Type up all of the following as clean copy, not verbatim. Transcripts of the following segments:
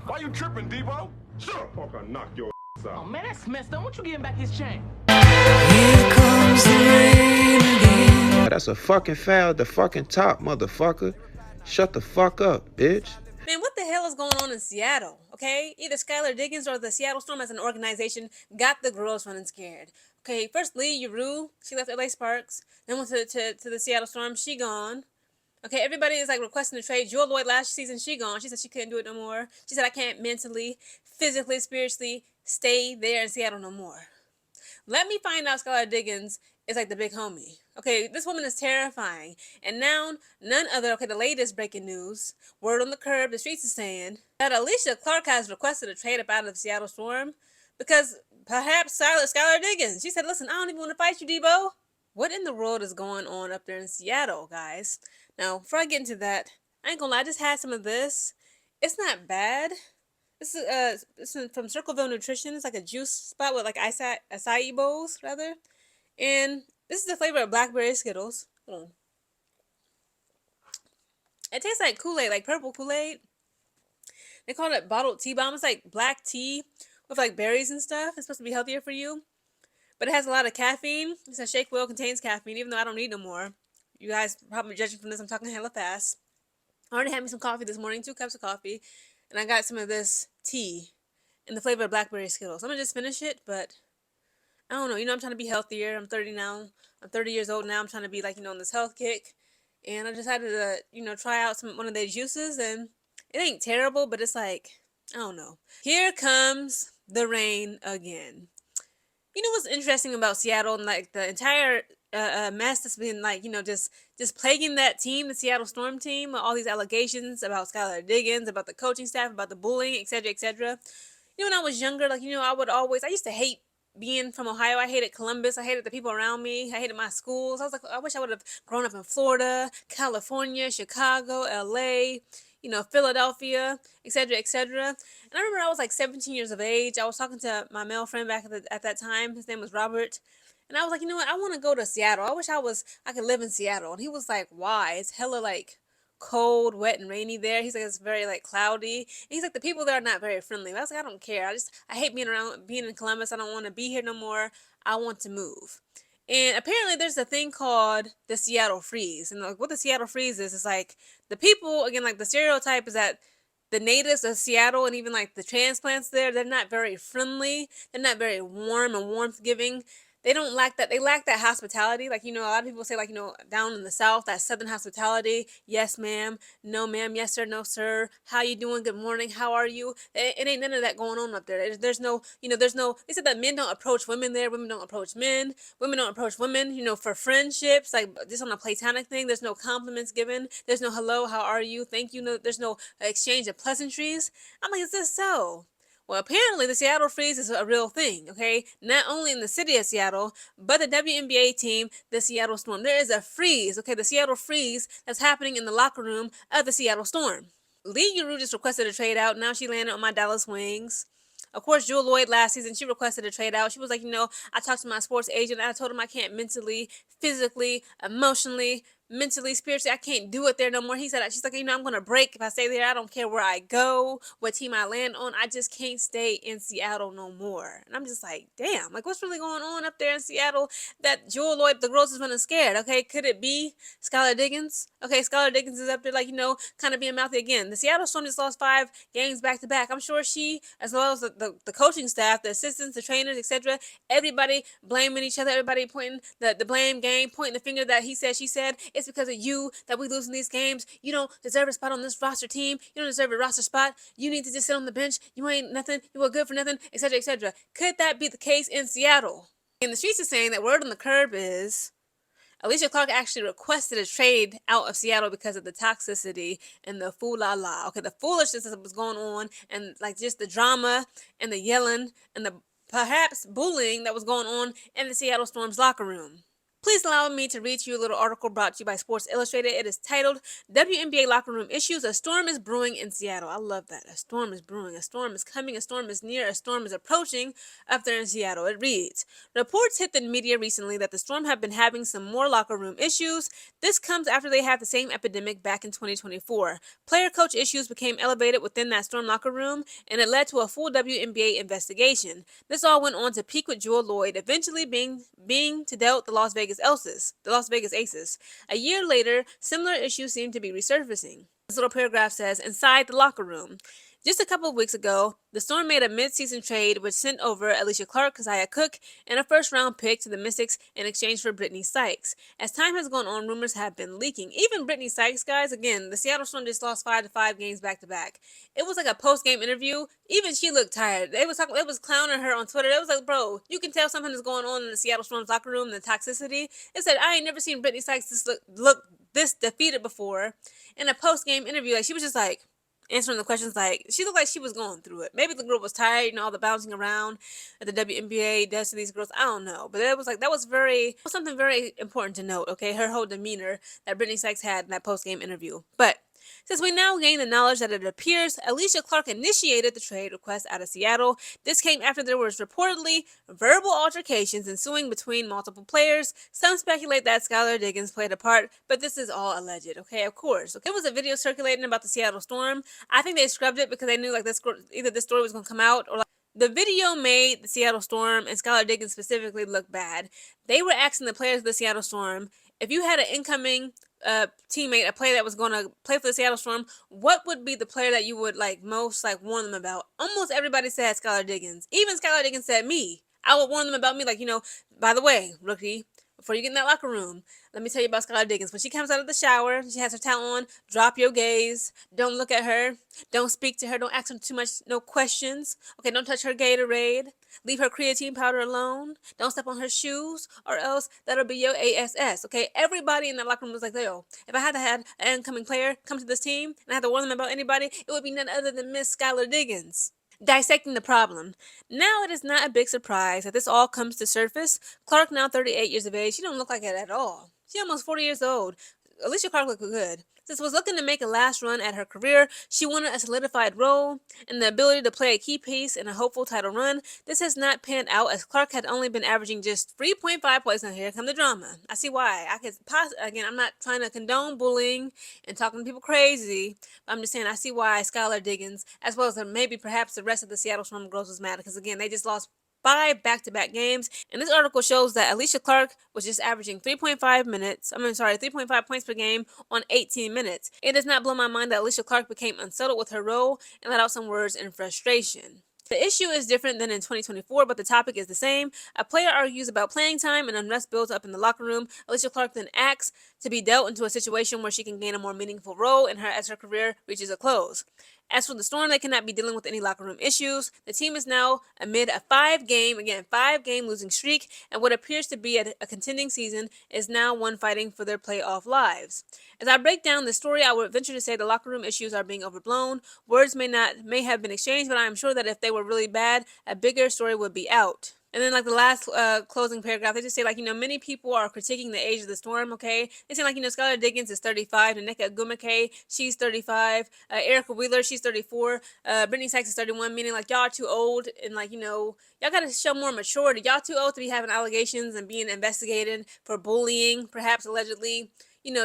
Why you tripping, Debo? Shut up, fuck, I knock your ass out. Oh man, that's messed up. What you getting back his chain? Here comes the rain again. That's a fucking foul. The fucking top, motherfucker. Shut the fuck up, bitch. Man, what the hell is going on in Seattle? Okay, either Skylar Diggins or the Seattle Storm as an organization got the girls running scared. Okay, first Lee Yuru, she left LA Sparks, then went to the Seattle Storm, she gone. Okay, everybody is like requesting to trade. Jewel Lloyd last season, she gone. She said she couldn't do it no more. She said I can't mentally, physically, spiritually stay there in Seattle no more. Let me find out Skylar Diggins is like the big homie. Okay, this woman is terrifying. And now, none other, okay, the latest breaking news, word on the curb, the streets is saying that Alysha Clark has requested a trade up out of the Seattle Storm because perhaps Skylar Diggins, she said, listen, I don't even want to fight you, Debo. What in the world is going on up there in Seattle, guys? Now, before I get into that, I ain't gonna lie, I just had some of this. It's not bad. This is from Circleville Nutrition. It's like a juice spot with like acai bowls, rather. And this is the flavor of blackberry Skittles. Hold on. It tastes like Kool-Aid, like purple Kool-Aid. They call it bottled tea bomb. It's like black tea with like berries and stuff. It's supposed to be healthier for you. But it has a lot of caffeine. It says shake well contains caffeine, even though I don't need no more. You guys probably judging from this, I'm talking hella fast. I already had me some coffee this morning, 2 cups of coffee. And I got some of this tea in the flavor of blackberry Skittles. I'm going to just finish it, but I don't know. You know, I'm trying to be healthier. I'm 30 now. I'm 30 years old now. I'm trying to be like, on this health kick. And I decided to, try out one of their juices. And it ain't terrible, but it's like, I don't know. Here comes the rain again. You know what's interesting about Seattle and like the entire mess that's been like, just plaguing that team, the Seattle Storm team, all these allegations about Skylar Diggins, about the coaching staff, about the bullying, etc., etc. When I was younger, like, I used to hate being from Ohio. I hated Columbus. I hated the people around me. I hated my schools. I was like, I wish I would have grown up in Florida, California, Chicago, LA, Philadelphia, etc., etc. And I remember I was like 17 years of age. I was talking to my male friend back at that time. His name was Robert. And I was like, you know what? I want to go to Seattle. I wish I could live in Seattle. And he was like, why? It's hella like cold, wet, and rainy there. He's like, it's very like cloudy. And he's like, the people there are not very friendly. But I was like, I don't care. I hate being in Columbus. I don't want to be here no more. I want to move. And apparently there's a thing called the Seattle Freeze. And like what the Seattle Freeze is like the people, again, like the stereotype is that the natives of Seattle and even like the transplants there, they're not very friendly. They're not very warm and warmth giving. They don't lack that. They lack that hospitality. Like, a lot of people say, like, down in the South, that Southern hospitality. Yes, ma'am. No, ma'am. Yes, sir. No, sir. How you doing? Good morning. How are you? It ain't none of that going on up there. There's no, they said that men don't approach women there. Women don't approach men. Women don't approach women, for friendships, like just on a platonic thing. There's no compliments given. There's no hello. How are you? Thank you. No, there's no exchange of pleasantries. I'm like, is this so? Well, apparently the Seattle Freeze is a real thing, okay? Not only in the city of Seattle, but the WNBA team, the Seattle Storm. There is a freeze, okay? The Seattle Freeze that's happening in the locker room of the Seattle Storm. Lee Yuru just requested a trade out. Now she landed on my Dallas Wings. Of course, Jewel Lloyd last season, she requested a trade out. She was like, I talked to my sports agent. And I told him I can't mentally, physically, emotionally, mentally, spiritually, I can't do it there no more. She's like, I'm going to break if I stay there. I don't care where I go, what team I land on. I just can't stay in Seattle no more. And I'm just like, damn, like what's really going on up there in Seattle that Jewel Lloyd, the girls is running scared? Okay, could it be Skylar Diggins? Okay, Skylar Diggins is up there like, kind of being mouthy again. The Seattle Storm just lost 5 games back to back. I'm sure she, as well as the coaching staff, the assistants, the trainers, etc., everybody blaming each other, everybody pointing the blame game, pointing the finger that he said, she said. It's because of you that we lose in these games. You don't deserve a spot on this roster team. You don't deserve a roster spot. You need to just sit on the bench. You ain't nothing. You are good for nothing, etc., etc. Could that be the case in Seattle? And the streets are saying that word on the curb is Alysha Clark actually requested a trade out of Seattle because of the toxicity and the fool-la-la. Okay, the foolishness that was going on and like just the drama and the yelling and the perhaps bullying that was going on in the Seattle Storm's locker room. Please allow me to read to you a little article brought to you by Sports Illustrated. It is titled, WNBA Locker Room Issues, A Storm is Brewing in Seattle. I love that. A storm is brewing. A storm is coming. A storm is near. A storm is approaching up there in Seattle. It reads, reports hit the media recently that the Storm have been having some more locker room issues. This comes after they had the same epidemic back in 2024. Player-coach issues became elevated within that Storm locker room, and it led to a full WNBA investigation. This all went on to peak with Jewel Lloyd, eventually being to dealt the Las Vegas Aces. A year later, similar issues seem to be resurfacing. This little paragraph says, inside the locker room. Just a couple of weeks ago, the Storm made a mid-season trade which sent over Alysha Clark, Keziah Cook, and a first-round pick to the Mystics in exchange for Brittany Sykes. As time has gone on, rumors have been leaking. Even Brittany Sykes, guys, again, the Seattle Storm just lost 5 games back-to-back. It was like a post-game interview. Even she looked tired. They was clowning her on Twitter. It was like, bro, you can tell something is going on in the Seattle Storm's locker room, the toxicity. It said, I ain't never seen Brittany Sykes look this defeated before. In a post-game interview, like, she was just like, answering the questions, like, she looked like she was going through it. Maybe the girl was tired, all the bouncing around that the WNBA does to these girls. I don't know. But it was like, that was something very important to note, okay? Her whole demeanor that Brittany Sykes had in that post-game interview. But since we now gain the knowledge that it appears Alysha Clark initiated the trade request out of Seattle, this came after there was reportedly verbal altercations ensuing between multiple players. Some speculate that Skylar Diggins played a part, but this is all alleged, okay? Of course. Okay, there was a video circulating about the Seattle Storm. I think they scrubbed it because they knew, like, either this story was going to come out or, like, the video made the Seattle Storm and Skylar Diggins specifically look bad. They were asking the players of the Seattle Storm, if you had an incoming teammate, a player that was going to play for the Seattle Storm, what would be the player that you would most warn them about? Almost everybody said Skylar Diggins. Even Skylar Diggins said me. I would warn them about me, by the way, rookie, before you get in that locker room, let me tell you about Skylar Diggins. When she comes out of the shower, she has her towel on, drop your gaze, don't look at her, don't speak to her, don't ask her too much, no questions, okay, don't touch her Gatorade, leave her creatine powder alone, don't step on her shoes, or else that'll be your ASS, okay? Everybody in that locker room was like, yo, if I had to have an incoming player come to this team, and I had to warn them about anybody, it would be none other than Miss Skylar Diggins. Dissecting the problem. Now it is not a big surprise that this all comes to surface. Clark, now 38 years of age, she don't look like it at all. She almost 40 years old. Alysha Clark looked good. Since was looking to make a last run at her career, she wanted a solidified role and the ability to play a key piece in a hopeful title run. This has not panned out as Clark had only been averaging just 3.5 points. Now here come the drama. I see why. Again, I'm not trying to condone bullying and talking to people crazy, but I'm just saying I see why Skylar Diggins, as well as maybe perhaps the rest of the Seattle Storm girls, was mad because again they just lost 5 back-to-back games, and this article shows that Alysha Clark was just averaging 3.5 points per game on 18 minutes. It does not blow my mind that Alysha Clark became unsettled with her role and let out some words in frustration. The issue is different than in 2024, but the topic is the same. A player argues about playing time and unrest builds up in the locker room. Alysha Clark then asks to be dealt into a situation where she can gain a more meaningful role as her career reaches a close. As for the Storm, they cannot be dealing with any locker room issues. The team is now amid a 5-game losing streak, and what appears to be a contending season is now one fighting for their playoff lives. As I break down the story, I would venture to say the locker room issues are being overblown. Words may have been exchanged, but I am sure that if they were really bad, a bigger story would be out. And then, the last closing paragraph, they just say, many people are critiquing the age of the Storm, okay? They say, Skylar Diggins is 35, Nneka Ogwumike, she's 35, Erica Wheeler, she's 34, Brittany Sykes is 31, meaning, y'all are too old, and, y'all gotta show more maturity. Y'all too old to be having allegations and being investigated for bullying, perhaps allegedly,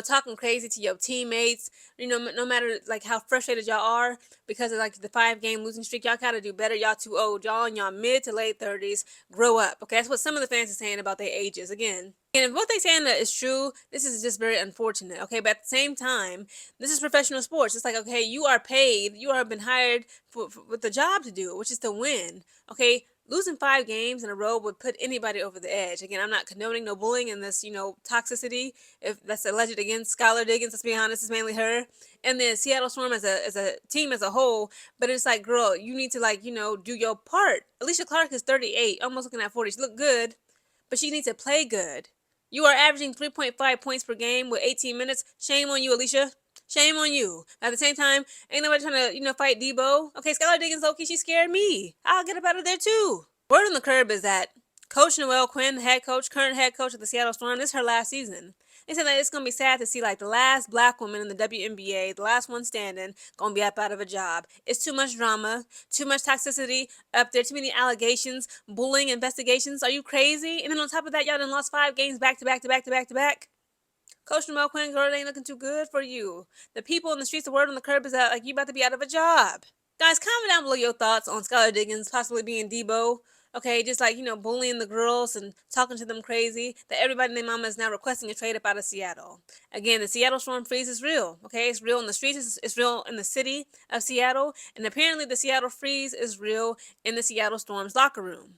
talking crazy to your teammates, no matter, how frustrated y'all are because of, the 5-game losing streak. Y'all gotta do better. Y'all too old. Y'all in y'all mid to late 30s. Grow up. Okay, that's what some of the fans are saying about their ages. Again, and if what they're saying is true, this is just very unfortunate. Okay, but at the same time, this is professional sports. It's okay, you are paid. You have been hired with the job to do, which is to win. Okay. Losing 5 games in a row would put anybody over the edge. Again, I'm not condoning no bullying in this, toxicity. If that's alleged against Skylar Diggins, let's be honest, it's mainly her. And then Seattle Storm as a team as a whole. But it's girl, you need to do your part. Alysha Clark is 38, almost looking at 40. She look good, but she needs to play good. You are averaging 3.5 points per game with 18 minutes. Shame on you, Alysha. Shame on you. At the same time, ain't nobody trying to, fight Debo. Okay, Skylar Diggins, low-key, she scared me. I'll get up out of there, too. Word on the curb is that Coach Noelle Quinn, current head coach of the Seattle Storm, this is her last season. They said that it's gonna be sad to see like the last black woman in the WNBA, the last one standing, gonna be up out of a job. It's too much drama, too much toxicity up there, too many allegations, bullying investigations. Are you crazy? And then on top of that, y'all done lost 5 games back to back to back to back to back. Coach Noelle Quinn, girl, it ain't looking too good for you. The people in the streets, the word on the curb is that like you about to be out of a job. Guys, comment down below your thoughts on Skylar Diggins possibly being Debo. Okay, just like, bullying the girls and talking to them crazy, that everybody and their mama is now requesting a trade up out of Seattle. Again, the Seattle Storm freeze is real. Okay, it's real in the streets, it's real in the city of Seattle, and apparently the Seattle freeze is real in the Seattle Storm's locker room.